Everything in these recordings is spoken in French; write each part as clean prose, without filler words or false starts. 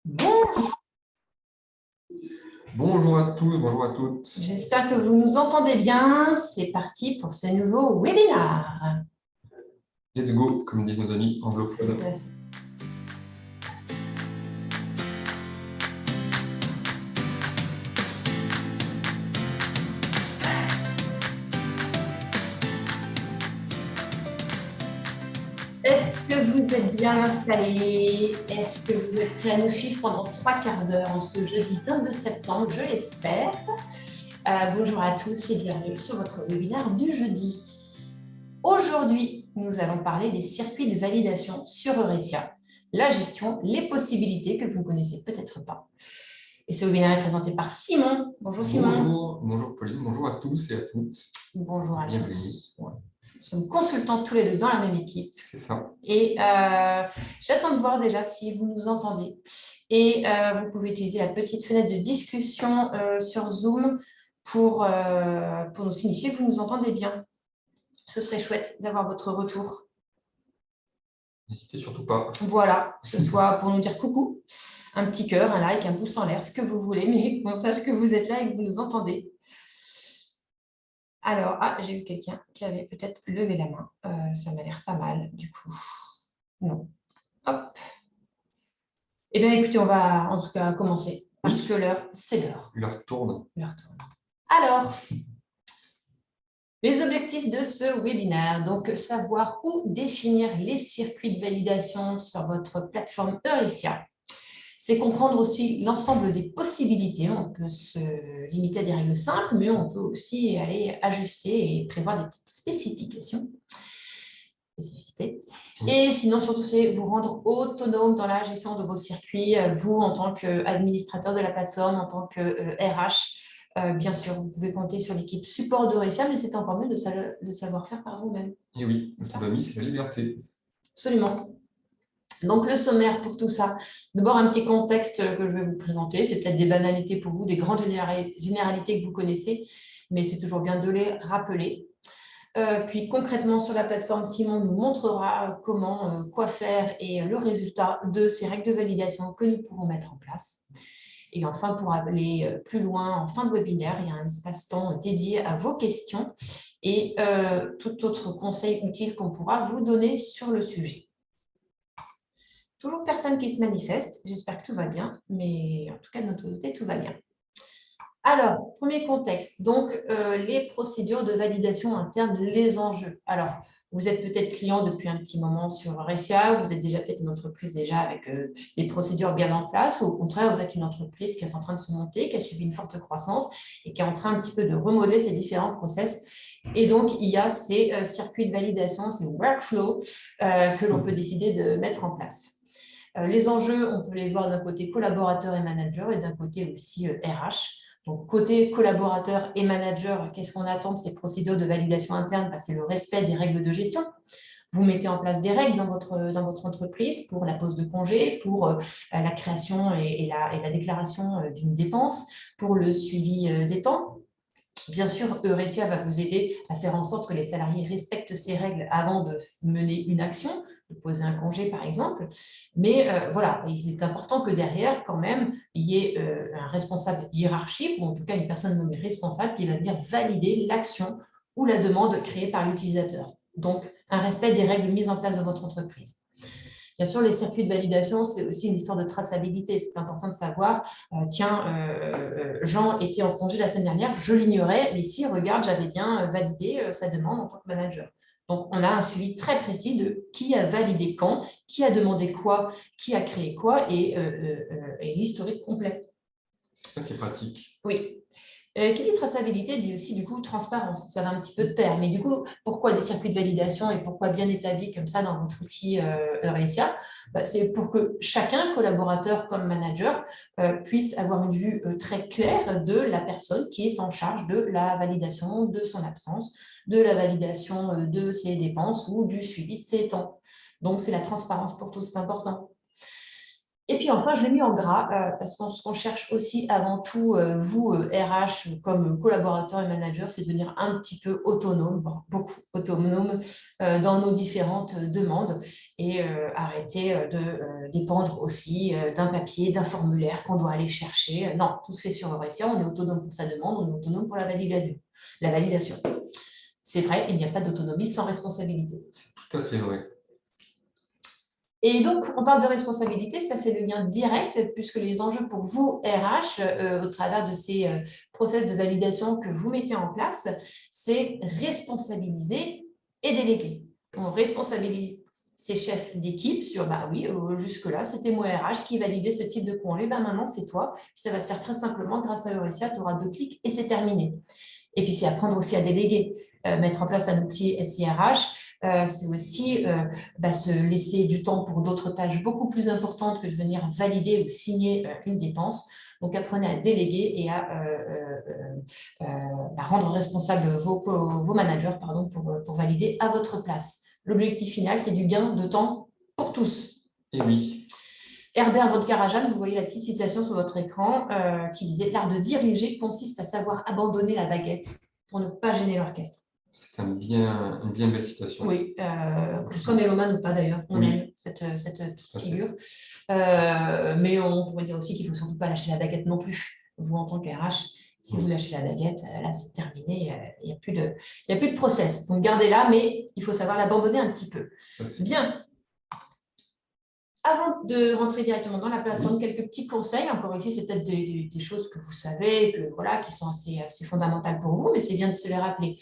Bonjour, Bonjour à tous, bonjour à toutes. j'espère que vous nous entendez bien. C'est parti pour ce nouveau webinaire. Let's go, comme disent nos amis anglophones. Est-ce que vous êtes bien installés? Est-ce que vous êtes prêts à nous suivre pendant 3 quarts d'heure en ce jeudi 22 septembre, je l'espère. Bonjour à tous et bienvenue sur votre webinaire du jeudi. Aujourd'hui, nous allons parler des circuits de validation sur Eurecia, la gestion, les possibilités que vous ne connaissez peut-être pas. Et ce webinaire est présenté par Simon. Bonjour Simon. Bonjour Pauline, bonjour à tous et à toutes. Bonjour à Bienvenue. tous. Ouais. Nous sommes consultants tous les deux dans la même équipe. C'est ça. Et j'attends de voir déjà si vous nous entendez. Et vous pouvez utiliser la petite fenêtre de discussion sur Zoom pour nous signifier que vous nous entendez bien. Ce serait chouette d'avoir votre retour. N'hésitez surtout pas. Voilà, que ce soit pour nous dire coucou, un petit cœur, un like, un pouce en l'air, ce que vous voulez, mais qu'on sache que vous êtes là et que vous nous entendez. Alors, j'ai eu quelqu'un qui avait peut-être levé la main. Ça m'a l'air pas mal, du coup. Non. Hop. Eh bien, écoutez, on va en tout cas commencer, parce que l'heure, c'est l'heure. L'heure tourne. L'heure tourne. Alors, les objectifs de ce webinaire, donc savoir où définir les circuits de validation sur votre plateforme Eurecia. C'est comprendre aussi l'ensemble des possibilités. On peut se limiter à des règles simples, mais on peut aussi aller ajuster et prévoir des petites spécifications. Et sinon, surtout, c'est vous rendre autonome dans la gestion de vos circuits, vous en tant qu'administrateur de la plateforme, en tant que RH. Bien sûr, vous pouvez compter sur l'équipe support d'Eurecia, mais c'est encore mieux de savoir faire par vous-même. Et oui, ce qui m'a mis, c'est la liberté. Absolument. Donc, le sommaire pour tout ça. D'abord, un petit contexte que je vais vous présenter. C'est peut-être des banalités pour vous, des grandes généralités que vous connaissez, mais c'est toujours bien de les rappeler. Puis concrètement sur la plateforme, Simon nous montrera comment, quoi faire et le résultat de ces règles de validation que nous pouvons mettre en place. Et enfin, pour aller plus loin, en fin de webinaire, il y a un espace-temps dédié à vos questions et tout autre conseil utile qu'on pourra vous donner sur le sujet. Toujours personne qui se manifeste, j'espère que tout va bien, mais en tout cas de notre côté, tout va bien. Alors, premier contexte, donc les procédures de validation interne, les enjeux. Alors, vous êtes peut-être client depuis un petit moment sur Eurecia, vous êtes déjà peut-être une entreprise déjà avec les procédures bien en place, ou au contraire, vous êtes une entreprise qui est en train de se monter, qui a subi une forte croissance et qui est en train un petit peu de remodeler ses différents process. Et donc, il y a ces circuits de validation, ces workflows que l'on peut décider de mettre en place. Les enjeux, on peut les voir d'un côté collaborateur et manager et d'un côté aussi RH. Donc, côté collaborateur et manager, qu'est-ce qu'on attend de ces procédures de validation interne? C'est le respect des règles de gestion. Vous mettez en place des règles dans votre entreprise pour la pose de congé, pour la création et la déclaration d'une dépense, pour le suivi des temps. Bien sûr, Eurecia va vous aider à faire en sorte que les salariés respectent ces règles avant de mener une action, de poser un congé par exemple. Mais voilà, il est important que derrière, quand même, il y ait un responsable hiérarchique, ou en tout cas une personne nommée responsable qui va venir valider l'action ou la demande créée par l'utilisateur. Donc, un respect des règles mises en place dans votre entreprise. Bien sûr, les circuits de validation, c'est aussi une histoire de traçabilité. C'est important de savoir, Jean était en congé la semaine dernière, je l'ignorais, mais si, regarde, j'avais bien validé sa demande en tant que manager. Donc, on a un suivi très précis de qui a validé quand, qui a demandé quoi, qui a créé quoi et l'historique complet. C'est ça qui est pratique. Oui. Qui dit traçabilité dit aussi du coup transparence, ça va un petit peu de pair, mais du coup pourquoi des circuits de validation et pourquoi bien établis comme ça dans votre outil Eurecia? C'est pour que chacun, collaborateur comme manager, puisse avoir une vue très claire de la personne qui est en charge de la validation de son absence, de la validation de ses dépenses ou du suivi de ses temps. Donc c'est la transparence pour tous, c'est important. Et puis enfin, je l'ai mis en gras parce qu'on cherche aussi avant tout, vous, RH, comme collaborateurs et managers, c'est devenir un petit peu autonome, voire beaucoup autonome dans nos différentes demandes et arrêter de dépendre aussi d'un papier, d'un formulaire qu'on doit aller chercher. Non, tout se fait sur Eurecia, on est autonome pour sa demande, on est autonome pour la validation. La validation. C'est vrai, il n'y a pas d'autonomie sans responsabilité. C'est tout à fait vrai. Et donc, on parle de responsabilité, ça fait le lien direct, puisque les enjeux pour vous, RH, au travers de ces process de validation que vous mettez en place, c'est responsabiliser et déléguer. On responsabilise ses chefs d'équipe sur, bah oui, jusque-là, c'était moi RH qui validait ce type de congé, bah maintenant c'est toi. Puis ça va se faire très simplement grâce à Eurecia, tu auras 2 clics et c'est terminé. Et puis, c'est apprendre aussi à déléguer, mettre en place un outil SIRH. C'est aussi se laisser du temps pour d'autres tâches beaucoup plus importantes que de venir valider ou signer une dépense. Donc, apprenez à déléguer et à rendre responsables vos managers pour valider à votre place. L'objectif final, c'est du gain de temps pour tous. Et oui. Herbert von Karajan, vous voyez la petite citation sur votre écran qui disait « L'art de diriger consiste à savoir abandonner la baguette pour ne pas gêner l'orchestre. » C'est une bien belle citation. Oui, que je sois mélomane ou pas d'ailleurs, on aime cette petite figure. Mais on pourrait dire aussi qu'il ne faut surtout pas lâcher la baguette non plus. Vous, en tant qu'RH, si vous lâchez la baguette, là, c'est terminé, il n'y a plus de process. Donc, gardez-la, mais il faut savoir l'abandonner un petit peu. Bien. Avant de rentrer directement dans la plateforme, quelques petits conseils. Encore ici, c'est peut-être des choses que vous savez, qui sont assez fondamentales pour vous, mais c'est bien de se les rappeler.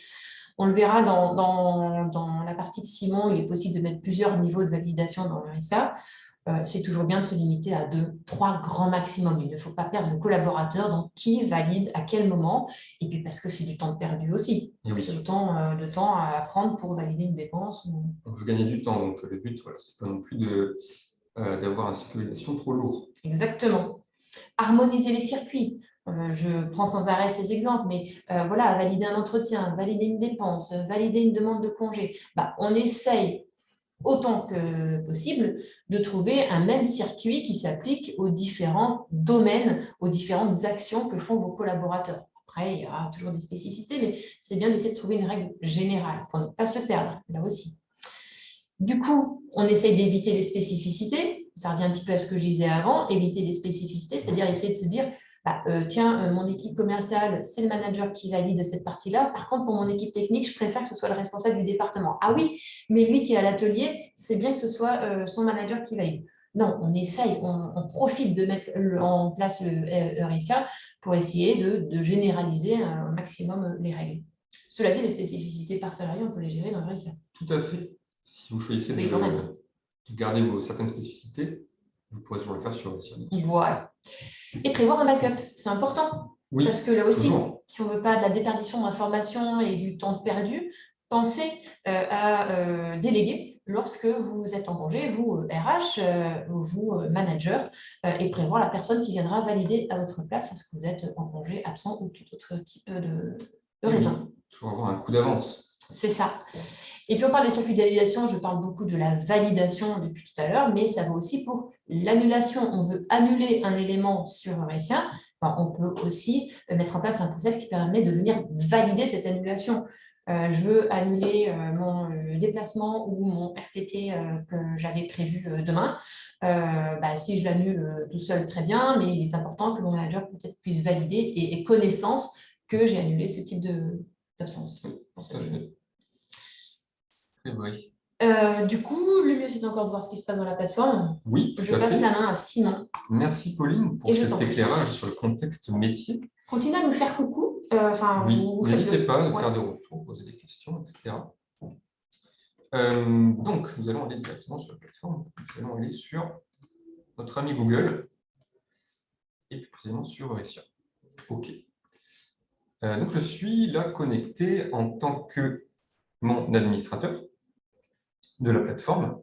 On le verra dans la partie de Simon, il est possible de mettre plusieurs niveaux de validation dans le RSA. C'est toujours bien de se limiter à 2, 3 grands maximum. Il ne faut pas perdre de collaborateurs, donc qui valide à quel moment, et puis parce que c'est du temps perdu aussi. C'est autant de temps à prendre pour valider une dépense. On veut gagner du temps, donc le but, c'est pas non plus d'avoir un cycle de validation trop lourd. Exactement. Harmoniser les circuits. Je prends sans arrêt ces exemples, mais valider un entretien, valider une dépense, valider une demande de congé. On essaye autant que possible de trouver un même circuit qui s'applique aux différents domaines, aux différentes actions que font vos collaborateurs. Après, il y aura toujours des spécificités, mais c'est bien d'essayer de trouver une règle générale pour ne pas se perdre, là aussi. Du coup, on essaye d'éviter les spécificités. Ça revient un petit peu à ce que je disais avant, éviter les spécificités, c'est-à-dire essayer de se dire, mon équipe commerciale, c'est le manager qui valide cette partie-là. Par contre, pour mon équipe technique, je préfère que ce soit le responsable du département. Ah oui, mais lui qui est à l'atelier, c'est bien que ce soit son manager qui valide. Non, on essaye, on profite de mettre en place Eurecia pour essayer de généraliser un maximum les règles. Cela dit, les spécificités par salarié, on peut les gérer dans Eurecia. Tout à fait. Si vous choisissez de garder certaines spécificités, vous pourrez toujours le faire sur Eurecia. Voilà. Et prévoir un backup, c'est important. Oui, parce que là aussi, toujours. Si on ne veut pas de la déperdition d'informations et du temps perdu, pensez à déléguer lorsque vous êtes en congé, vous, RH, vous, manager, et prévoir la personne qui viendra valider à votre place lorsque vous êtes en congé, absent ou tout autre type de raison. Toujours avoir un coup d'avance. C'est ça. Et puis, on parle des circuits de validation, je parle beaucoup de la validation depuis tout à l'heure, mais ça vaut aussi pour l'annulation. On veut annuler un élément sur Eurecia, on peut aussi mettre en place un process qui permet de venir valider cette annulation. Je veux annuler mon déplacement ou mon RTT que j'avais prévu demain. Si je l'annule tout seul, très bien, mais il est important que mon manager peut-être puisse valider et ait connaissance que j'ai annulé ce type d'absence. Oui. Du coup, le mieux, c'est encore de voir ce qui se passe dans la plateforme. Oui, je passe la main à Simon. Merci Pauline pour cet éclairage sur le contexte métier. Continuez à nous faire coucou. N'hésitez pas à nous faire des retours, poser des questions, etc. Donc, nous allons aller directement sur la plateforme. Nous allons aller sur notre ami Google et plus précisément sur Eurecia. OK. Donc, je suis là connecté en tant que mon administrateur de la plateforme.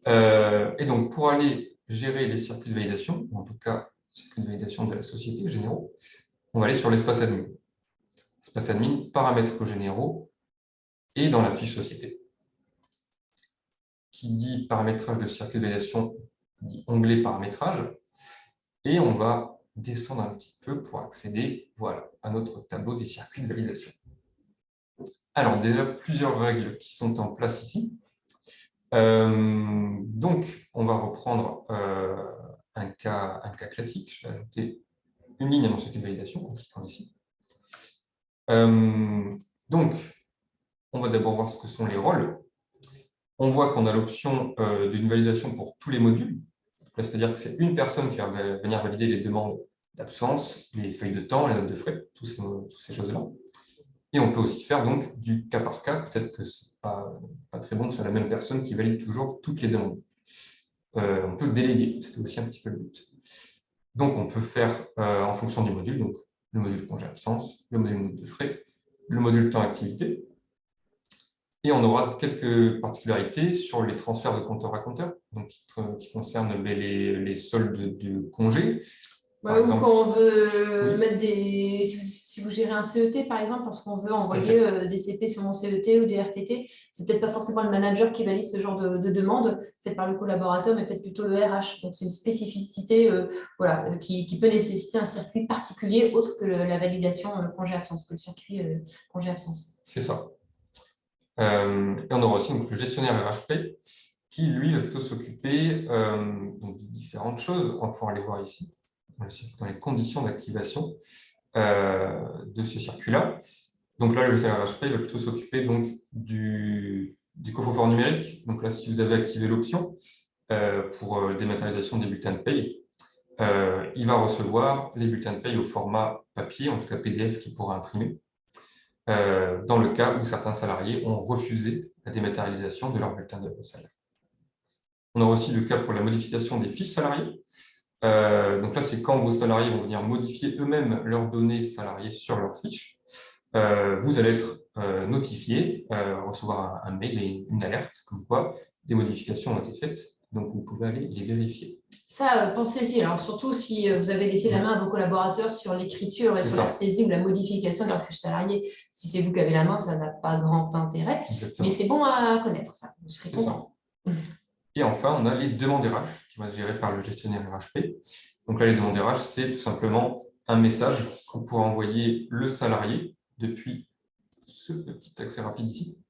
Et donc, pour aller gérer les circuits de validation, ou en tout cas, circuits de validation de la société généraux, on va aller sur l'espace admin. Espace admin, paramètres généraux, et dans la fiche société. Qui dit paramétrage de circuit de validation dit onglet paramétrage. Et on va descendre un petit peu pour accéder voilà, à notre tableau des circuits de validation. Alors, déjà, plusieurs règles qui sont en place ici. Donc, on va reprendre un cas classique. Je vais ajouter une ligne à mon circuit de validation en cliquant ici. Donc, on va d'abord voir ce que sont les rôles. On voit qu'on a l'option d'une validation pour tous les modules. C'est-à-dire que c'est une personne qui va venir valider les demandes d'absence, les feuilles de temps, les notes de frais, toutes ces choses-là. Et on peut aussi faire donc du cas par cas. Peut-être que ce n'est pas très bon que ce soit la même personne qui valide toujours toutes les demandes. On peut déléguer, c'était aussi un petit peu le but. Donc on peut faire en fonction du module, donc le module congé absence, le module note de frais, le module temps activité. Et on aura quelques particularités sur les transferts de compteur à compteur, donc qui concernent les soldes de congés. Ouais, ou quand on veut mettre des... Si vous gérez un CET, par exemple, parce qu'on veut envoyer des CP sur mon CET ou des RTT, c'est peut-être pas forcément le manager qui valide ce genre de demande faite par le collaborateur, mais peut-être plutôt le RH. Donc, c'est une spécificité voilà, qui peut nécessiter un circuit particulier autre que la validation congé-absence, que le circuit congé-absence. C'est ça. Et on aura aussi donc, le gestionnaire RHP qui, lui, va plutôt s'occuper de différentes choses. On va pouvoir les voir ici, dans les conditions d'activation de ce circuit-là. Donc là, le gestionnaire RHP va plutôt s'occuper du coffre-fort numérique. Donc là, si vous avez activé l'option pour dématérialisation des bulletins de paye, il va recevoir les bulletins de paye au format papier, en tout cas PDF, qu'il pourra imprimer. Dans le cas où certains salariés ont refusé la dématérialisation de leur bulletin de salaire. On aura aussi le cas pour la modification des fiches salariés. Donc là, c'est quand vos salariés vont venir modifier eux-mêmes leurs données salariées sur leurs fiches. Vous allez être notifié, recevoir un mail et une alerte, comme quoi des modifications ont été faites. Donc, vous pouvez aller les vérifier. Ça, pensez-y. Alors, surtout si vous avez laissé la main à vos collaborateurs sur l'écriture et sur la saisie ou la modification de leur fiche salariée. Si c'est vous qui avez la main, ça n'a pas grand intérêt. Exactement. Mais c'est bon à connaître, ça. Vous serez content. Et enfin, on a les demandes RH qui vont être gérées par le gestionnaire RHP. Donc là, les demandes RH, c'est tout simplement un message qu'on pourra envoyer le salarié depuis ce petit accès rapide ici.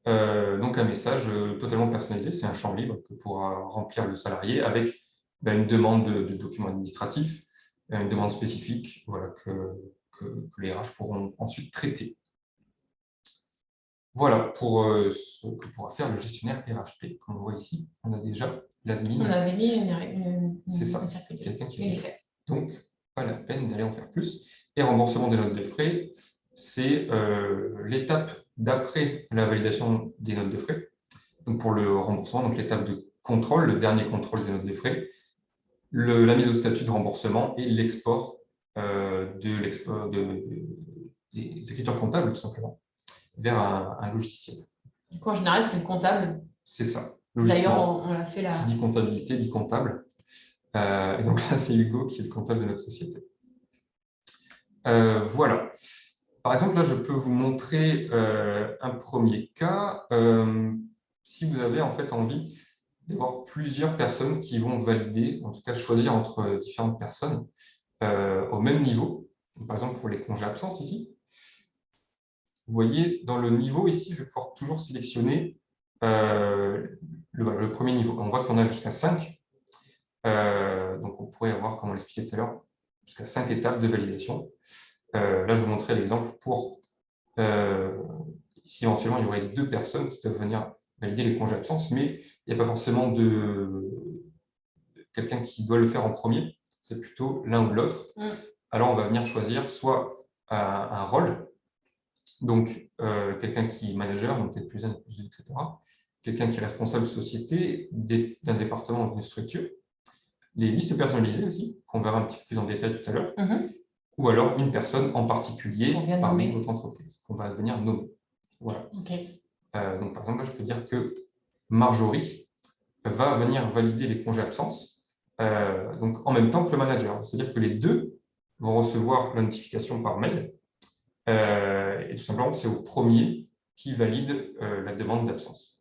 Donc un message totalement personnalisé, c'est un champ libre que pourra remplir le salarié avec une demande de documents administratifs, une demande spécifique voilà, que les RH pourront ensuite traiter. Voilà pour ce que pourra faire le gestionnaire RHP. Comme on voit ici, on a déjà l'admin. On avait mis une c'est ça, quelqu'un qui fait. Donc, pas la peine d'aller en faire plus. Et remboursement des notes de frais, c'est l'étape d'après la validation des notes de frais. Donc, pour le remboursement, donc l'étape de contrôle, le dernier contrôle des notes de frais, la mise au statut de remboursement et l'export des écritures comptables, tout simplement, vers un logiciel. Du coup, en général, c'est le comptable. C'est ça. D'ailleurs, on l'a fait là. Qui dit comptabilité, dit comptable. Et donc là, c'est Hugo qui est le comptable de notre société. Voilà. Par exemple, là, je peux vous montrer un premier cas. Si vous avez en fait envie d'avoir plusieurs personnes qui vont valider, en tout cas choisir entre différentes personnes au même niveau. Donc, par exemple, pour les congés absence ici. Vous voyez, dans le niveau ici, je vais pouvoir toujours sélectionner le premier niveau. On voit qu'on a jusqu'à 5. Donc, on pourrait avoir, comme on l'expliquait tout à l'heure, jusqu'à 5 étapes de validation. Là, je vous montrais l'exemple pour si éventuellement il y aurait 2 personnes qui doivent venir valider les congés absence, mais il n'y a pas forcément quelqu'un qui doit le faire en premier, c'est plutôt l'un ou l'autre. Alors, on va venir choisir soit un rôle, donc quelqu'un qui est manager, donc peut-être plus 1, plus 2, etc. Quelqu'un qui est responsable de société, d'un département ou d'une structure. Les listes personnalisées aussi, qu'on verra un petit peu plus en détail tout à l'heure. Ou alors une personne en particulier parmi votre entreprise, qu'on va venir nommer. Voilà. Donc, par exemple, là, je peux dire que Marjorie va venir valider les congés absence donc, en même temps que le manager. C'est-à-dire que les deux vont recevoir la notification par mail. Et tout simplement, c'est au premier qui valide la demande d'absence.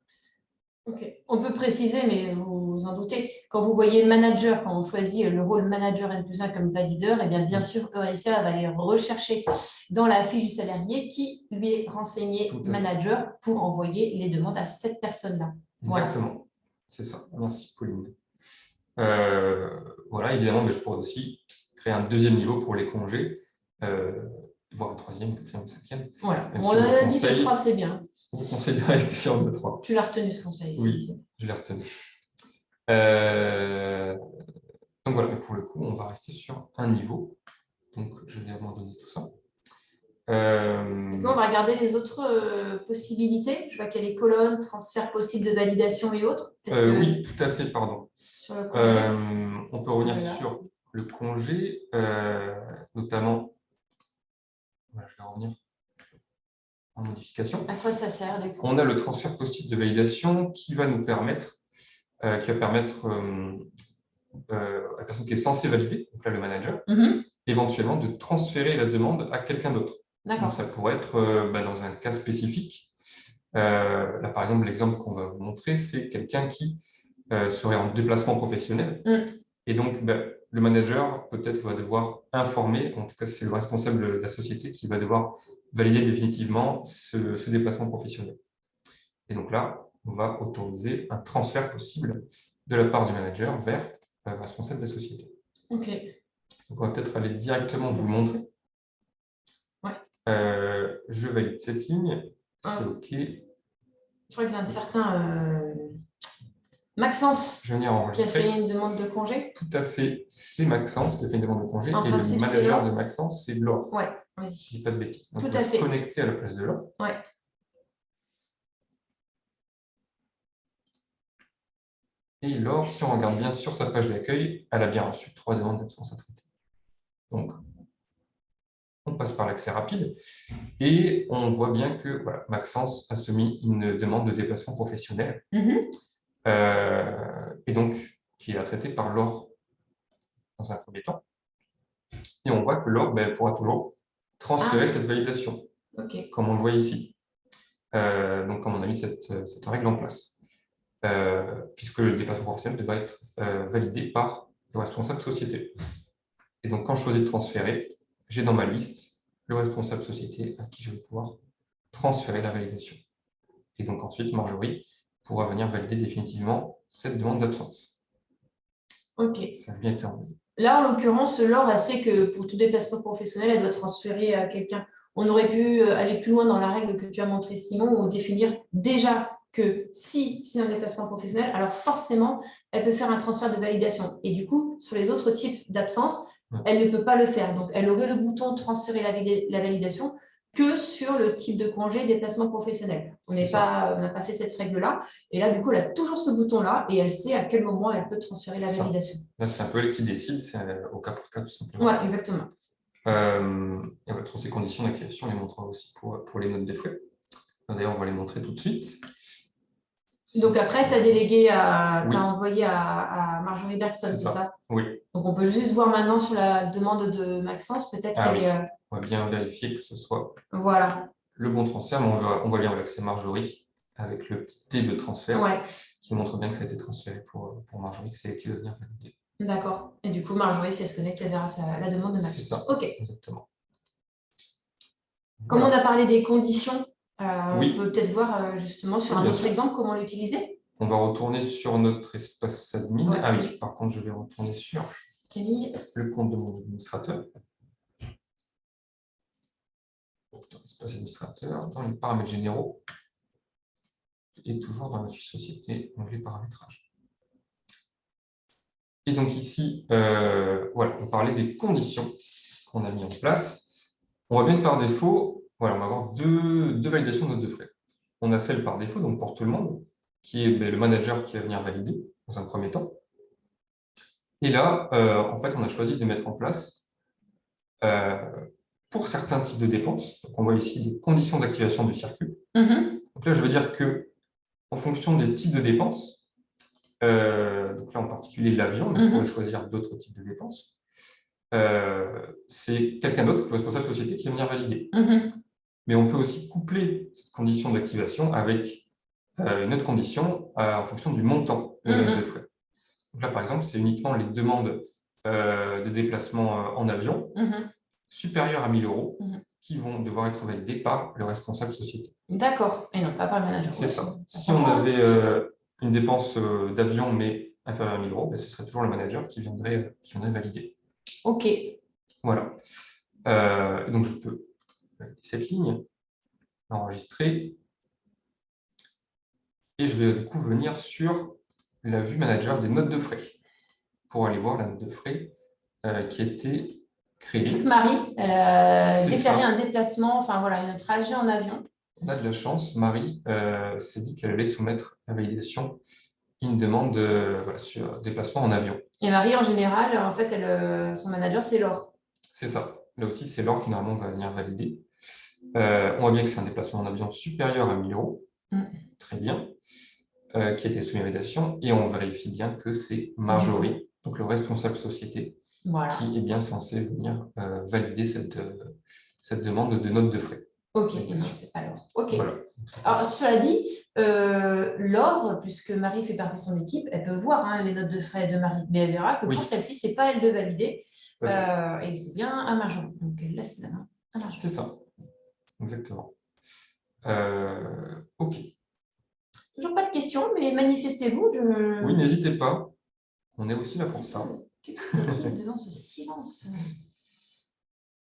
Ok. On peut préciser, mais vous vous en doutez, quand vous voyez manager, quand on choisit le rôle manager N+1 comme valideur, eh bien sûr, Eurecia va aller rechercher dans la fiche du salarié qui lui est renseigné manager pour envoyer les demandes à cette personne-là. Exactement, voilà. C'est ça. Merci, Pauline. Voilà, évidemment, mais je pourrais aussi créer un deuxième niveau pour les congés, voire un troisième, quatrième, cinquième. Voilà, on a dit 2-3, c'est bien. Je vous conseille de rester sur 2-3. Tu l'as retenu ce conseil. Oui, je l'ai retenu. Donc voilà, mais pour le coup, on va rester sur un niveau. Donc je vais abandonner tout ça. On va regarder les autres possibilités. Je vois qu'il y a les colonnes, transfert possible de validation et autres. Oui, tout à fait, pardon. Sur le congé. On peut revenir sur le congé, notamment. Voilà, je vais revenir en modification. À quoi ça sert? On a le transfert possible de validation qui va nous permettre, à la personne qui est censée valider, donc là le manager, éventuellement de transférer la demande à quelqu'un d'autre. Donc ça pourrait être dans un cas spécifique. Là, par exemple, l'exemple qu'on va vous montrer, c'est quelqu'un qui serait en déplacement professionnel. Et donc, le manager, peut-être, va devoir informer, en tout cas, c'est le responsable de la société qui va devoir valider définitivement ce déplacement professionnel. Et donc là, on va autoriser un transfert possible de la part du manager vers le responsable de la société. OK. Donc, on va peut-être aller directement vous le montrer. Ouais. Je valide cette ligne, c'est OK. Je crois que c'est un certain Maxence qui a fait une demande de congé. Tout à fait, c'est Maxence qui a fait une demande de congé. En et principe, le manager de Maxence, c'est Laure. Ouais, vas-y. Je ne dis pas de bêtises. Donc, tout on va à fait. se connecter à la place de Laure. Ouais. Et Laure, si on regarde bien sur sa page d'accueil, elle a bien reçu 3 demandes d'absence à traiter. Donc, on passe par l'accès rapide et on voit bien que voilà, Maxence a soumis une demande de déplacement professionnel et donc qui est traitée par Laure dans un premier temps. Et on voit que Laure elle pourra toujours transférer cette validation, comme on le voit ici. Donc, comme on a mis cette règle en place, puisque le déplacement professionnel devra être validé par le responsable société. Et donc, quand je choisis de transférer, j'ai dans ma liste le responsable société à qui je vais pouvoir transférer la validation. Et donc ensuite, Marjorie pourra venir valider définitivement cette demande d'absence. OK. Ça a bien été envoyé. Là, en l'occurrence, Laure, elle sait que pour tout déplacement professionnel, elle doit transférer à quelqu'un. On aurait pu aller plus loin dans la règle que tu as montrée, Simon, ou définir déjà que si c'est un déplacement professionnel, alors forcément, elle peut faire un transfert de validation. Et du coup, sur les autres types d'absence, elle ne peut pas le faire. Donc, elle aurait le bouton transférer la validation que sur le type de congé déplacement professionnel. On n'a pas fait cette règle-là. Et là, du coup, elle a toujours ce bouton-là et elle sait à quel moment elle peut transférer la validation. Là, c'est un peu elle qui décide, c'est au cas par cas, tout simplement. Oui, exactement. Et sur ces conditions d'activation, on les montrera aussi pour les notes des frais. D'ailleurs, on va les montrer tout de suite. Donc après, tu as délégué, t'as envoyé à Marjorie Bergson, c'est ça? Oui. Donc on peut juste voir maintenant sur la demande de Maxence, peut-être qu'elle on va bien vérifier que ce soit voilà. Le bon transfert, mais on voit bien que c'est Marjorie avec le petit T de transfert qui montre bien que ça a été transféré pour Marjorie, que c'est elle qui doit venir valider. D'accord. Et du coup, Marjorie, si elle se connecte, elle verra la demande de Maxence. C'est ça, exactement. Comme on a parlé des conditions, on peut peut-être voir justement sur un autre exemple comment l'utiliser. On va retourner sur notre espace admin. Ah oui, par contre, je vais retourner sur Camille. Le compte de mon administrateur. Dans l'espace administrateur, dans les paramètres généraux, et toujours dans la fiche société, onglet paramétrage. Et donc ici, voilà, on parlait des conditions qu'on a mis en place. On voit bien que par défaut, voilà, on va avoir deux validations de notes de frais. On a celle par défaut, donc pour tout le monde, qui est le manager qui va venir valider dans un premier temps. Et là, en fait, on a choisi de mettre en place, pour certains types de dépenses, donc on voit ici les conditions d'activation du circuit. Donc là, je veux dire que en fonction des types de dépenses, donc là en particulier l'avion, mais je pourrais choisir d'autres types de dépenses, c'est quelqu'un d'autre que le responsable de société qui va venir valider. Mais on peut aussi coupler cette condition d'activation avec une autre condition en fonction du montant de note de frais. Donc là, par exemple, c'est uniquement les demandes de déplacement en avion supérieures à 1 000 € qui vont devoir être validées par le responsable société. D'accord, et non pas par le manager. C'est ça. Si on avait une dépense d'avion, mais inférieure à 1 000 €, ce serait toujours le manager qui viendrait valider. OK. Voilà. Donc, je peux cette ligne, l'enregistrer, et je vais du coup venir sur la vue manager des notes de frais pour aller voir la note de frais qui a été créée. Marie, elle a déclaré un déplacement, enfin voilà, un trajet en avion. On a de la chance, Marie s'est dit qu'elle allait soumettre à validation une demande sur déplacement en avion. Et Marie, en général, en fait, son manager, c'est Laure. C'est ça. Là aussi, c'est Laure qui normalement va venir valider. On voit bien que c'est un déplacement en avion supérieur à 1 000 €. Très bien. Qui a été soumis à validation. Et on vérifie bien que c'est Marjorie, donc le responsable société, qui est bien censé venir valider cette demande de note de frais. OK, et non, c'est pas Laure. OK. Voilà. Alors, cela dit, Laure, puisque Marie fait partie de son équipe, elle peut voir les notes de frais de Marie, mais elle verra que pour celle-ci, ce n'est pas elle de valider, et c'est bien à Marjorie. Donc, elle laisse la main à Marjorie. C'est ça, exactement. OK. Toujours pas de questions, mais manifestez-vous. Oui, n'hésitez pas. On est aussi là pour ça. Tu peux devant ce silence.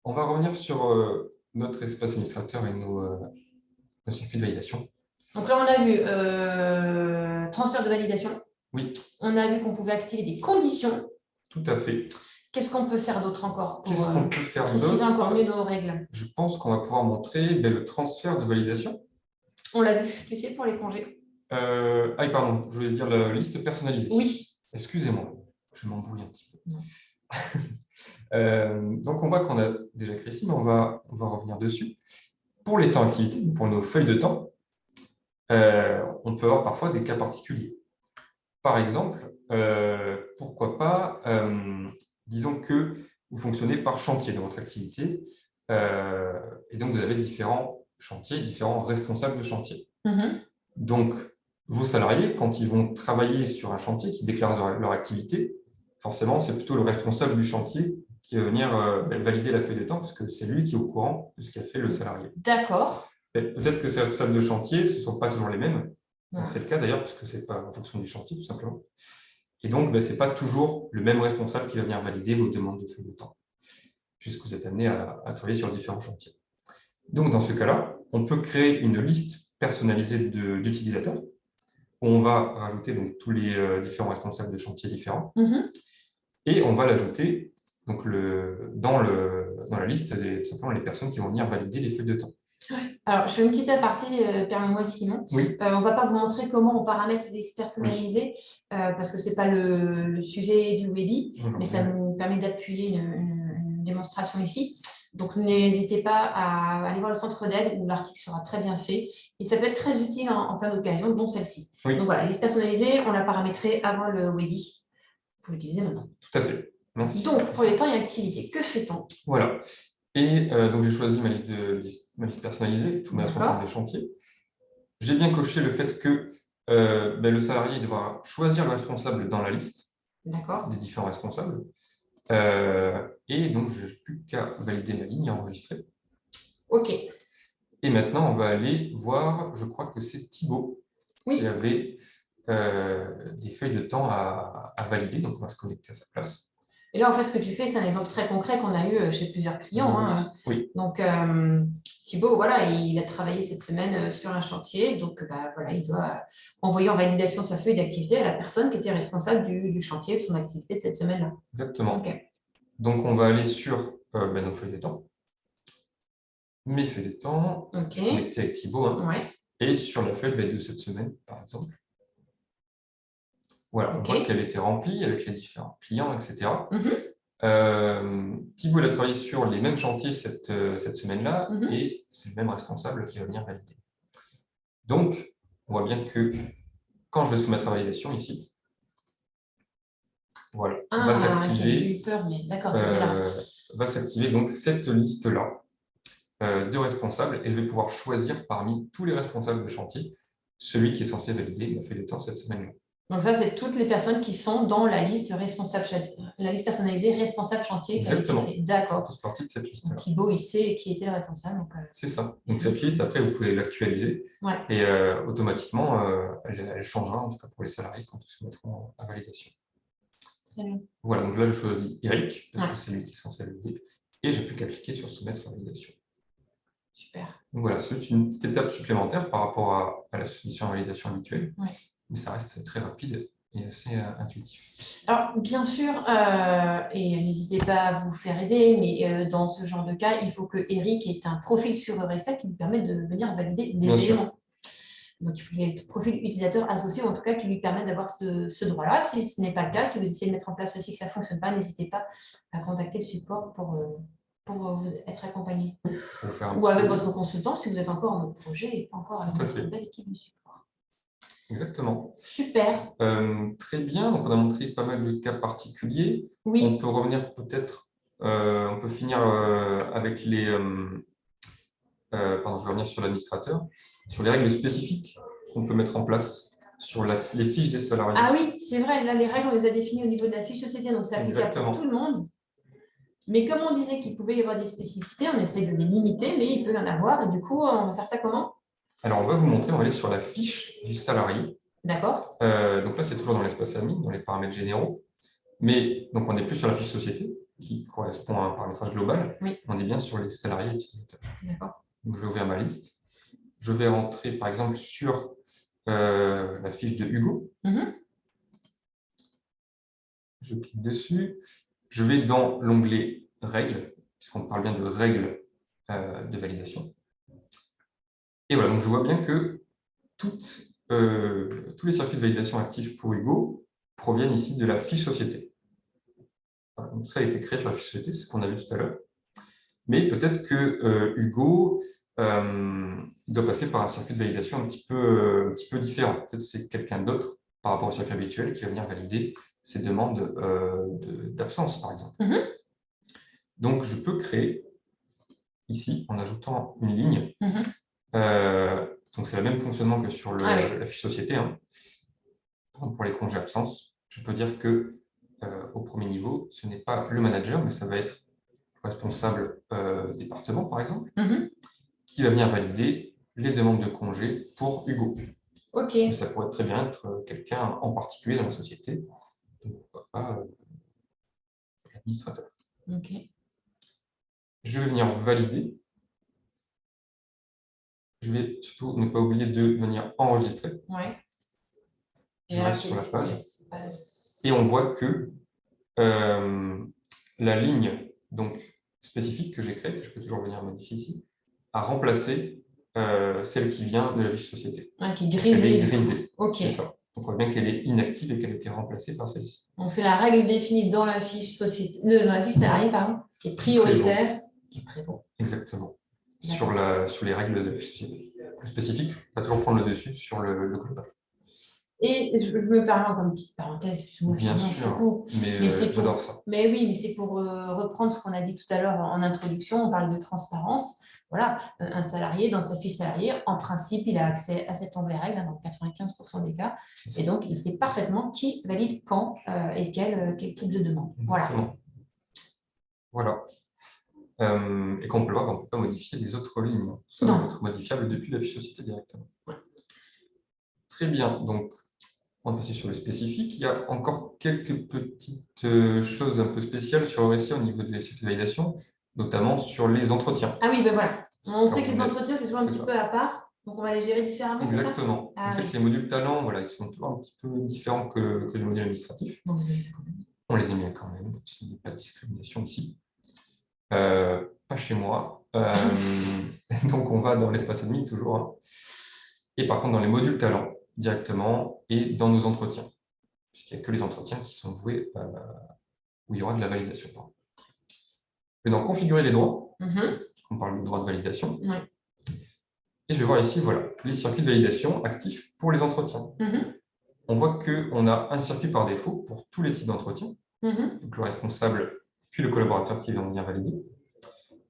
On va revenir sur notre espace administrateur et nos circuits de validation. Donc là, on a vu transfert de validation. Oui. On a vu qu'on pouvait activer des conditions. Tout à fait. Qu'est-ce qu'on peut faire d'autre encore pour Qu'est-ce qu'on peut faire préciser d'autre encore mieux nos règles? Je pense qu'on va pouvoir montrer le transfert de validation. On l'a vu, tu sais, pour les congés. Pardon, je voulais dire la liste personnalisée. Oui. Excusez-moi, je m'embrouille un petit peu. Donc, on voit qu'on a déjà créé ici, mais on va revenir dessus. Pour les temps activités, pour nos feuilles de temps, on peut avoir parfois des cas particuliers. Par exemple, pourquoi pas, disons que vous fonctionnez par chantier dans votre activité, et donc vous avez différents chantiers, différents responsables de chantier. Donc, vos salariés, quand ils vont travailler sur un chantier, qui déclarent leur activité, forcément, c'est plutôt le responsable du chantier qui va venir valider la feuille de temps, parce que c'est lui qui est au courant de ce qu'a fait le salarié. D'accord. Peut-être que ces responsables de chantier, ce ne sont pas toujours les mêmes. C'est le cas d'ailleurs, parce que ce n'est pas en fonction du chantier, tout simplement. Et donc, ce n'est pas toujours le même responsable qui va venir valider vos demandes de feuille de temps, puisque vous êtes amené à travailler sur différents chantiers. Donc, dans ce cas-là, on peut créer une liste personnalisée d'utilisateurs, où on va rajouter donc, tous les différents responsables de chantier différents, et on va l'ajouter donc, dans la liste simplement les personnes qui vont venir valider les feuilles de temps. Alors, je fais une petite aparté, permets-moi, Simon. Oui. On ne va pas vous montrer comment on paramètre les listes personnalisées, parce que ce n'est pas le sujet du webi, mais ça nous permet d'appuyer une démonstration ici. Donc, n'hésitez pas à aller voir le centre d'aide où l'article sera très bien fait. Et ça peut être très utile en plein d'occasions, dont celle-ci. Oui. Donc, voilà, liste personnalisée, on l'a paramétrée avant le webi. Vous pouvez l'utiliser maintenant. Tout à fait. Merci. Donc, pour les temps et activités, que fait-on? Voilà. Et donc, j'ai choisi ma liste personnalisée, tous mes responsables des chantiers. J'ai bien coché le fait que le salarié devra choisir le responsable dans la liste des différents responsables. Et donc, je n'ai plus qu'à valider ma ligne et enregistrer. OK. Et maintenant, on va aller voir, je crois que c'est Thibaut qui avait des feuilles de temps à valider. Donc, on va se connecter à sa place. Et là, en fait, ce que tu fais, c'est un exemple très concret qu'on a eu chez plusieurs clients. Oui. Donc, Thibaut, voilà, il a travaillé cette semaine sur un chantier. Donc, voilà, il doit envoyer en validation sa feuille d'activité à la personne qui était responsable du chantier, de son activité de cette semaine-là. Exactement. Donc, on va aller sur nos feuilles de temps. Mes feuilles de temps, connecté avec Thibaut. Et sur la feuille de cette semaine, par exemple. Voilà, on voit qu'elle était remplie avec les différents clients, etc. Thibaut a travaillé sur les mêmes chantiers cette semaine-là, et c'est le même responsable qui va venir valider. Donc, on voit bien que quand je vais soumettre à validation ici, voilà, va s'activer. J'ai eu peur, mais d'accord, c'était là. Va s'activer donc cette liste-là de responsables, et je vais pouvoir choisir parmi tous les responsables de chantier celui qui est censé valider la feuille de temps cette semaine-là. Donc ça, c'est toutes les personnes qui sont dans la liste la liste personnalisée responsable chantier qui a été Exactement. créée. D'accord. Ça fait partie de cette liste-là. Thibaut, il sait qui était le responsable. C'est ça. Donc cette liste, après, vous pouvez l'actualiser. Ouais. Et automatiquement, elle changera, en tout cas pour les salariés, quand ils se mettront à validation. Très bien. Voilà, donc là, je choisis Eric, parce que c'est lui qui est censé valider. Et j'ai plus qu'à cliquer sur soumettre à validation. Super. Donc voilà, c'est une petite étape supplémentaire par rapport à la soumission à validation habituelle. Ouais. Mais ça reste très rapide et assez intuitif. Alors, bien sûr, et n'hésitez pas à vous faire aider, mais dans ce genre de cas, il faut que Eric ait un profil sur Eurecia qui lui permette de venir valider des éléments. Donc, il faut qu'il ait le profil utilisateur associé, ou en tout cas qui lui permette d'avoir ce droit-là. Si ce n'est pas le cas, si vous essayez de mettre en place ceci, que ça ne fonctionne pas, n'hésitez pas à contacter le support pour vous être accompagné. Ou avec votre consultant, si vous êtes encore en mode projet et pas encore avec votre belle équipe du support. Exactement. Super. Très bien. Donc, on a montré pas mal de cas particuliers. Oui. On peut revenir peut-être, on peut finir avec les... pardon, je vais revenir sur l'administrateur, sur les règles spécifiques qu'on peut mettre en place sur les fiches des salariés. Ah oui, c'est vrai. Là, les règles, on les a définies au niveau de la fiche société, donc c'est applicable pour tout le monde. Mais comme on disait qu'il pouvait y avoir des spécificités, on essaie de les limiter, mais il peut y en avoir. Et du coup, on va faire ça comment? Alors, on va vous montrer, on va aller sur la fiche du salarié. D'accord. Donc là, c'est toujours dans l'espace admin, dans les paramètres généraux. Mais donc, on n'est plus sur la fiche société, qui correspond à un paramétrage global. Oui. On est bien sur les salariés utilisateurs. D'accord. Donc, je vais ouvrir ma liste. Je vais rentrer, par exemple, sur la fiche de Hugo. Je clique dessus. Je vais dans l'onglet « Règles », puisqu'on parle bien de règles de validation. Et voilà, donc je vois bien que tous les circuits de validation actifs pour Hugo proviennent ici de la fiche société. Voilà, donc tout ça a été créé sur la fiche société, c'est ce qu'on a vu tout à l'heure. Mais peut-être que Hugo doit passer par un circuit de validation un petit peu différent. Peut-être que c'est quelqu'un d'autre par rapport au circuit habituel qui va venir valider ces demandes d'absence, par exemple. Donc, je peux créer ici, en ajoutant une ligne, donc c'est le même fonctionnement que sur la fiche société. Hein. Pour les congés absence, je peux dire que au premier niveau, ce n'est pas le manager, mais ça va être le responsable département, par exemple, qui va venir valider les demandes de congés pour Hugo. Mais ça pourrait très bien être quelqu'un en particulier dans la société, donc pourquoi pas l'administrateur. Je vais venir valider. Je vais surtout ne pas oublier de venir enregistrer. Je reste sur la page. Et on voit que la ligne donc, spécifique que j'ai créée, que je peux toujours venir modifier ici, a remplacé celle qui vient de la fiche société. Qui est grisée. Elle est grisée. C'est ça. Donc on voit bien qu'elle est inactive et qu'elle a été remplacée par celle-ci. Donc c'est la règle définie dans la fiche société, dans la fiche salarié, pardon, qui est prioritaire, qui prévaut. Exactement. Sur les règles de la fiche société. Plus spécifique, on va toujours prendre le dessus sur le global. Et je me permets encore une petite parenthèse, excuse-moi, bien sûr, mais j'adore ça. Mais oui, mais c'est pour reprendre ce qu'on a dit tout à l'heure en introduction, on parle de transparence. Voilà, un salarié, dans sa fiche salariée, en principe, il a accès à cet onglet règles dans 95% des cas. Et donc, il sait parfaitement qui valide quand et quel type de demande. Voilà. Et comme on peut le voir, on ne peut pas modifier les autres lignes. Ça doit être modifiable depuis la fiche société directement. Très bien. Donc, on va passer sur le spécifique. Il y a encore quelques petites choses un peu spéciales sur Eurecia au niveau des circuits de validation, notamment sur les entretiens. Ah oui, ben voilà. On sait que les entretiens, c'est toujours un petit peu à part, donc on va les gérer différemment, c'est ça? Exactement. On sait que les modules talents, voilà, ils sont toujours un petit peu différents que les modules administratifs. Donc, vous avez fait quand même. On les aime bien quand même, il n'y a pas de discrimination ici. Pas chez moi. Donc, on va dans l'espace admin toujours. Hein. Et par contre, dans les modules talents, directement, et dans nos entretiens. Puisqu'il n'y a que les entretiens qui sont voués où il y aura de la validation. Je vais donc configurer les droits, puisqu'on parle de droits de validation. Et je vais voir ici, voilà, les circuits de validation actifs pour les entretiens. On voit qu'on a un circuit par défaut pour tous les types d'entretiens. Donc le responsable, puis le collaborateur qui vient venir valider.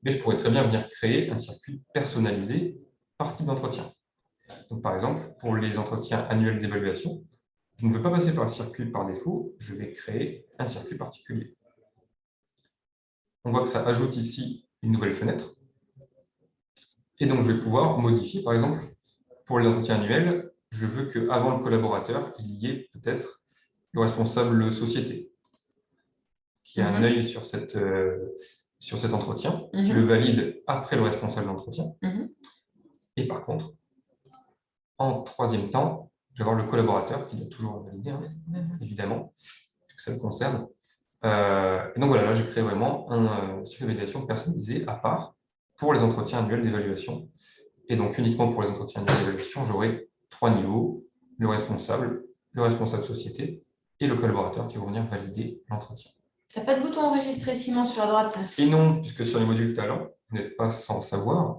Mais je pourrais très bien venir créer un circuit personnalisé par type d'entretien. Donc, par exemple, pour les entretiens annuels d'évaluation, je ne veux pas passer par le circuit par défaut, je vais créer un circuit particulier. On voit que ça ajoute ici une nouvelle fenêtre. Et donc, je vais pouvoir modifier, par exemple, pour les entretiens annuels, je veux qu'avant le collaborateur, il y ait peut-être le responsable société qui a un œil sur cet entretien, qui le valide après le responsable d'entretien. Et par contre, en troisième temps, je vais avoir le collaborateur qui doit toujours valider, évidemment, puisque ça le concerne. Et donc voilà, là, j'ai créé vraiment un circuit de validation personnalisé à part pour les entretiens annuels d'évaluation. Et donc, uniquement pour les entretiens annuels d'évaluation, j'aurai 3 niveaux, le responsable société et le collaborateur qui vont venir valider l'entretien. Tu n'as pas de bouton enregistré, Simon, sur la droite? Et non, puisque sur les modules talent, vous n'êtes pas sans savoir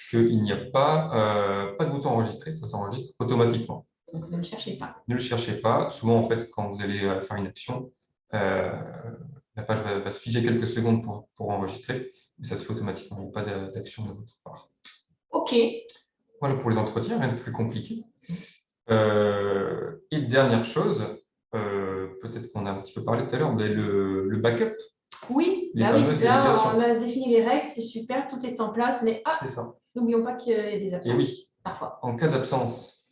qu'il n'y a pas de bouton enregistré, ça s'enregistre automatiquement. Donc, ne le cherchez pas. Ne le cherchez pas. Souvent, en fait, quand vous allez faire une action, la page va se figer quelques secondes pour enregistrer, mais ça se fait automatiquement. Il n'y a pas d'action de votre part. OK. Voilà pour les entretiens, rien de plus compliqué. Et dernière chose, peut-être qu'on a un petit peu parlé tout à l'heure, mais le backup. Oui, là, on a défini les règles, c'est super, tout est en place, mais n'oublions pas qu'il y a des absences. Et oui, parfois. En cas d'absence,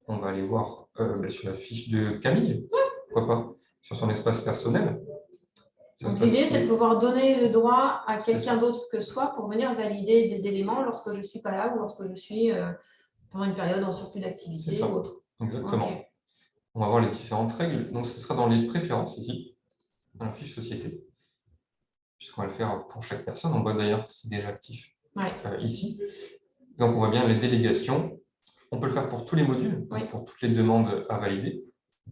on va aller voir sur la fiche de Camille, pourquoi pas, sur son espace personnel. Donc l'idée, c'est de pouvoir donner le droit à quelqu'un d'autre que soi pour venir valider des éléments lorsque je ne suis pas là ou lorsque je suis pendant une période en surplus d'activité ou autre. Exactement. Okay. On va voir les différentes règles. Donc, ce sera dans les préférences ici, dans la fiche société, puisqu'on va le faire pour chaque personne. On voit d'ailleurs que c'est déjà actif ici. Donc, on voit bien les délégations. On peut le faire pour tous les modules, pour toutes les demandes à valider.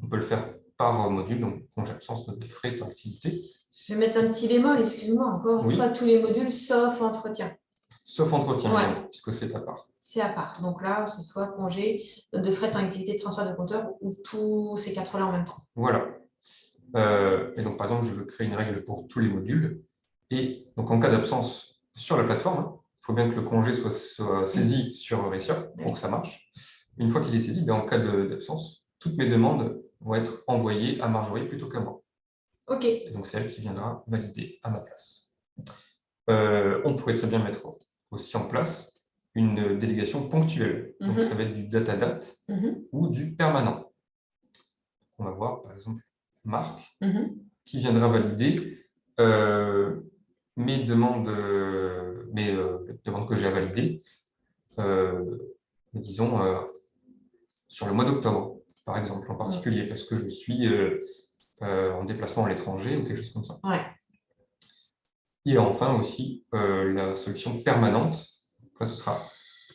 On peut le faire par module, donc congé absence, note de frais, temps d'activité. Je vais mettre un petit bémol, excuse-moi, encore une fois, tous les modules sauf entretien. Sauf entretien, puisque c'est à part. C'est à part. Donc là, ce soit congé, note de frais, temps d'activité, transfert de compteur, ou tous ces 4-là en même temps. Voilà. Et donc, par exemple, je veux créer une règle pour tous les modules. Et donc, en cas d'absence sur la plateforme, il faut bien que le congé soit saisi sur Eurecia pour que ça marche. Une fois qu'il est saisi, en cas d'absence, toutes mes demandes vont être envoyées à Marjorie plutôt qu'à moi. OK. Et donc, c'est elle qui viendra valider à ma place. On pourrait très bien mettre aussi en place une délégation ponctuelle. Donc, ça va être du data-date ou du permanent. On va voir, par exemple, Marc, qui viendra valider mes demandes que j'ai à valider, disons, sur le mois d'octobre, par exemple, en particulier, parce que je suis en déplacement à l'étranger ou quelque chose comme ça. Et enfin aussi, la solution permanente, là, ce sera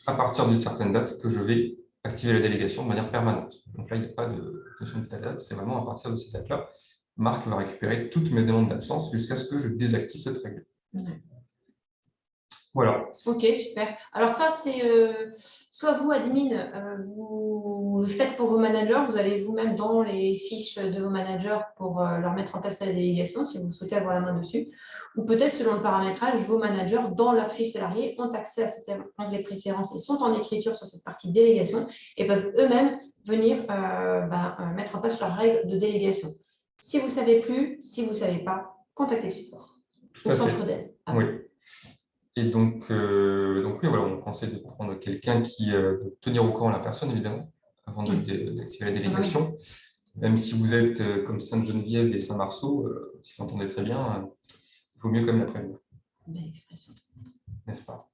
à partir d'une certaine date que je vais activer la délégation de manière permanente. Donc là, il n'y a pas de notion de date, c'est vraiment à partir de cette date-là. Marc va récupérer toutes mes demandes d'absence jusqu'à ce que je désactive cette règle. Voilà. OK, super. Alors ça, c'est soit vous, admin, vous le faites pour vos managers, vous allez vous-même dans les fiches de vos managers pour leur mettre en place la délégation, si vous souhaitez avoir la main dessus. Ou peut-être, selon le paramétrage, vos managers, dans leur fiche salariée, ont accès à cet onglet préférences et sont en écriture sur cette partie délégation et peuvent eux-mêmes venir mettre en place leurs règles de délégation. Si vous ne savez plus, si vous ne savez pas, contactez le support ou le centre d'aide. Oui. Et donc oui, voilà, on conseille de prendre quelqu'un de tenir au courant la personne, évidemment, avant d'activer la délégation. Même si vous êtes comme Sainte-Geneviève et Saint-Marceau, si vous entendez très bien, il vaut mieux quand même la prévenir. Belle expression. N'est-ce pas?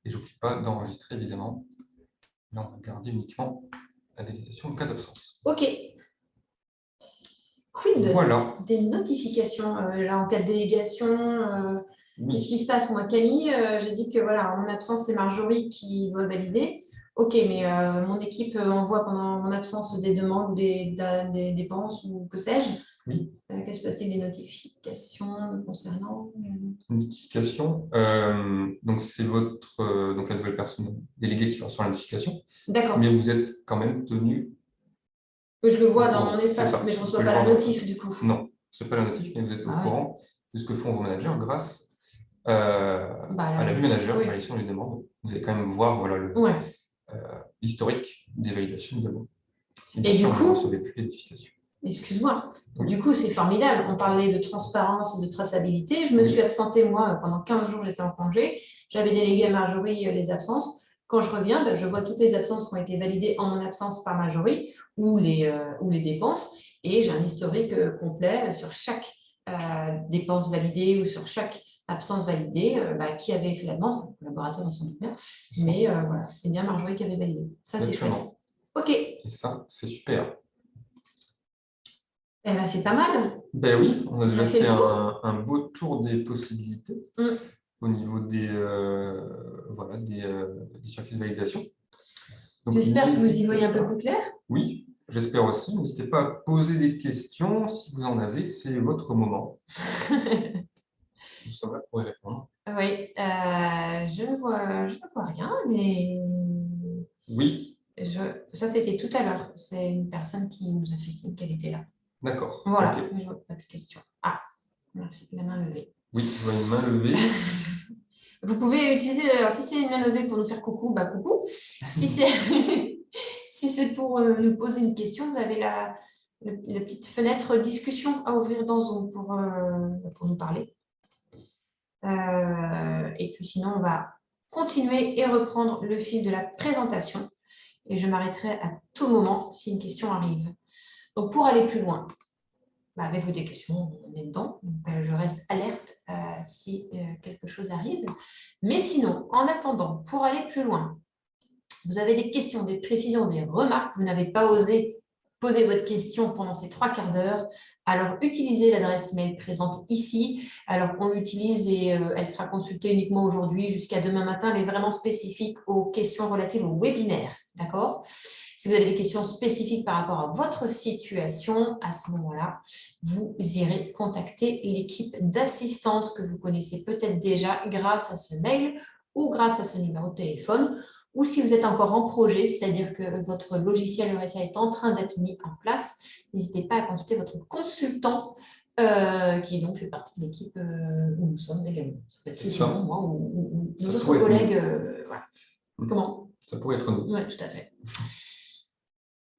Et j'oublie pas d'enregistrer, évidemment. Là, on va garder uniquement la délégation en cas d'absence. OK. Quid voilà. Des notifications là en cas de délégation Qu'est-ce qui se passe? Moi, Camille, j'ai dit que voilà, en mon absence, c'est Marjorie qui doit valider. OK, mais mon équipe envoie pendant mon absence des demandes ou des dépenses ou que sais-je. Oui. Qu'est-ce qui se passe avec des notifications concernant Notification, donc c'est donc la nouvelle personne déléguée qui va recevoir la notification. D'accord. Mais vous êtes quand même tenu. Je le vois dans mon espace, mais je ne reçois pas la notif du coup. Non, ce n'est pas la notif, mais vous êtes au courant de ce que font vos managers grâce à la vue manager, oui. validation des demandes. Vous allez quand même voir voilà, Ouais. l'historique des validations de demandes. Et Et bien sûr, du vous ne coup, recevez plus les notifications. excuse-moi, Oui. du coup, c'est formidable. On parlait de transparence et de traçabilité. Je me suis absentée, moi, pendant 15 jours, j'étais en congé. J'avais délégué à Marjorie les absences. Quand je reviens, ben, je vois toutes les absences qui ont été validées en mon absence par Marjorie ou les dépenses. Et j'ai un historique complet sur chaque dépense validée ou sur chaque absence validée, qui avait fait la demande. Enfin, le collaborateur, on s'en doute bien. Mais voilà, c'était bien Marjorie qui avait validé. Ça, c'est chouette. OK. Et ça, c'est super. Eh ben, c'est pas mal. Ben oui, on a déjà fait un beau tour des possibilités au niveau des circuits de validation. J'espère que vous y voyez un peu plus clair. Oui, j'espère aussi. N'hésitez pas à poser des questions. Si vous en avez, c'est votre moment. Nous sommes là pour y répondre. Oui, je ne vois rien, mais oui. Ça, c'était tout à l'heure. C'est une personne qui nous a fait signe qu'elle était là. D'accord. Voilà, mais je ne vois pas de questions. Ah, merci, la main levée. Oui, je vois une main levée. Vous pouvez utiliser, alors si c'est une main levée pour nous faire coucou, bah coucou. Si c'est pour nous poser une question, vous avez la petite fenêtre discussion à ouvrir dans Zoom pour nous parler. Et puis sinon, on va continuer et reprendre le fil de la présentation. Et je m'arrêterai à tout moment si une question arrive. Donc, pour aller plus loin, avez-vous des questions? On est dedans. Donc, je reste alerte si quelque chose arrive. Mais sinon, en attendant, pour aller plus loin, vous avez des questions, des précisions, des remarques, vous n'avez pas osé poser votre question pendant ces 3 quarts d'heure, alors utilisez l'adresse mail présente ici. Alors, on l'utilise et elle sera consultée uniquement aujourd'hui jusqu'à demain matin. Elle est vraiment spécifique aux questions relatives au webinaire. D'accord? Si vous avez des questions spécifiques par rapport à votre situation, à ce moment-là, vous irez contacter l'équipe d'assistance que vous connaissez peut-être déjà grâce à ce mail ou grâce à ce numéro de téléphone. Ou si vous êtes encore en projet, c'est-à-dire que votre logiciel Eurecia est en train d'être mis en place, n'hésitez pas à consulter votre consultant qui donc fait partie de l'équipe où nous sommes également. Ça peut être Cécilement, moi ou nos autres collègues. Voilà. Comment? Ça pourrait être nous. Oui, tout à fait.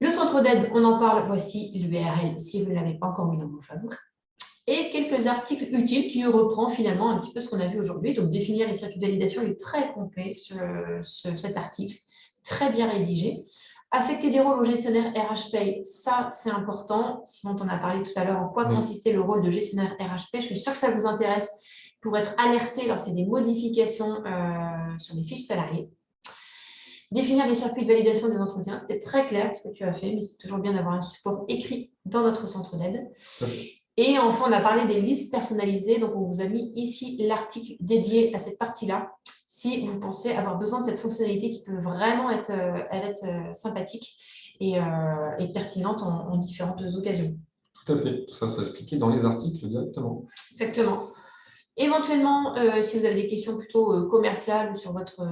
Le centre d'aide, on en parle, voici l'URL si vous ne l'avez pas encore mis dans vos favoris. Et quelques articles utiles qui reprend finalement un petit peu ce qu'on a vu aujourd'hui. Donc, définir les circuits de validation, il est très complet cet article, très bien rédigé. Affecter des rôles au gestionnaire RH Pay, ça c'est important, ce dont on a parlé tout à l'heure, en quoi consistait le rôle de gestionnaire RH Pay. Je suis sûre que ça vous intéresse pour être alerté lorsqu'il y a des modifications sur les fiches salariées. Définir les circuits de validation des entretiens, c'était très clair ce que tu as fait, mais c'est toujours bien d'avoir un support écrit dans notre centre d'aide. Et enfin, on a parlé des listes personnalisées. Donc, on vous a mis ici l'article dédié à cette partie-là. Si vous pensez avoir besoin de cette fonctionnalité qui peut vraiment être sympathique et pertinente en différentes occasions. Tout à fait. Tout ça, c'est expliqué dans les articles directement. Exactement. Éventuellement, si vous avez des questions plutôt commerciales ou sur votre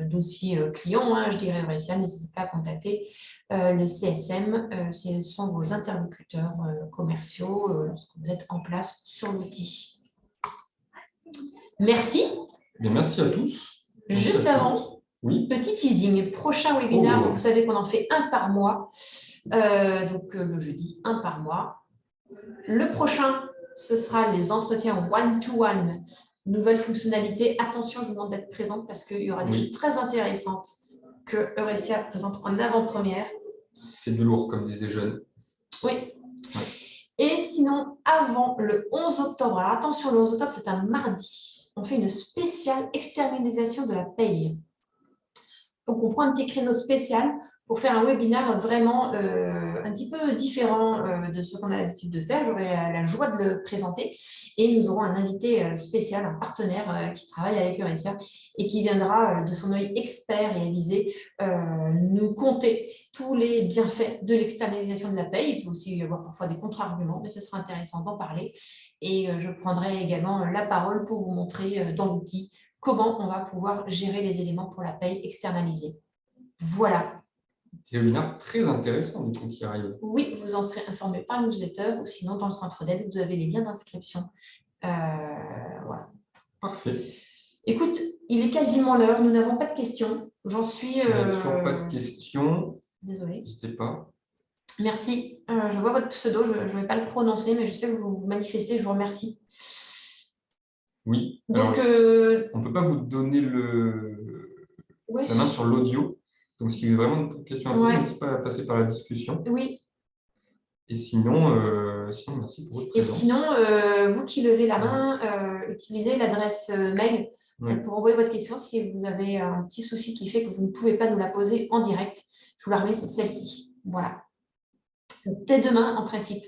dossier client, je dirais Eurecia, n'hésitez pas à contacter le CSM. Ce sont vos interlocuteurs commerciaux lorsque vous êtes en place sur l'outil. Merci. Bien, merci à tous. Juste avant, petit teasing. Prochain webinaire, vous savez qu'on en fait un par mois. Donc, le jeudi, un par mois. Le prochain, ce sera les entretiens one-to-one, nouvelles fonctionnalités. Attention, je vous demande d'être présente parce qu'il y aura des choses très intéressantes que Eurecia présente en avant-première. C'est du lourd, comme disent les jeunes. Oui. Et sinon, avant le 11 octobre, alors attention, le 11 octobre, c'est un mardi. On fait une spéciale externalisation de la paye. Donc, on prend un petit créneau spécial pour faire un webinaire vraiment un petit peu différent de ce qu'on a l'habitude de faire. J'aurai la joie de le présenter et nous aurons un invité spécial, un partenaire qui travaille avec Eurecia et qui viendra de son œil expert et avisé nous conter tous les bienfaits de l'externalisation de la paye. Il peut aussi y avoir parfois des contre-arguments, mais ce sera intéressant d'en parler. Et je prendrai également la parole pour vous montrer dans l'outil comment on va pouvoir gérer les éléments pour la paye externalisée. Voilà. Des webinaires très intéressants du coup qui arrivent. Oui, vous en serez informé par newsletter ou sinon dans le centre d'aide, vous avez les liens d'inscription. Voilà. Parfait. Écoute, il est quasiment l'heure, nous n'avons pas de questions. J'en suis... S'il n'y a toujours pas de questions, Désolée. n'hésitez pas. Merci. Je vois votre pseudo, je ne vais pas le prononcer, mais je sais que vous vous manifestez, je vous remercie. Oui. Donc, Alors, on ne peut pas vous donner ouais, la main sur l'audio. Donc, si vous avez vraiment une question à poser, ouais. n'hésitez pas à passer par la discussion. Oui. Et sinon, merci pour votre Et présence. sinon, vous qui levez la main, utilisez l'adresse mail pour envoyer votre question. Si vous avez un petit souci qui fait que vous ne pouvez pas nous la poser en direct, je vous la remets, c'est celle-ci. Voilà. Dès demain, en principe,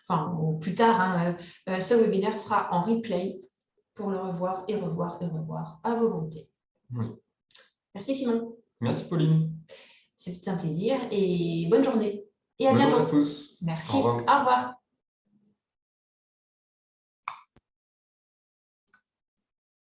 enfin, ou plus tard, hein, ce webinaire sera en replay pour le revoir et revoir et revoir à volonté. Oui. Merci Simon. Merci Pauline. C'était un plaisir et bonne journée. Et à Bonne bientôt. journée à tous. Merci. Au revoir. Au revoir.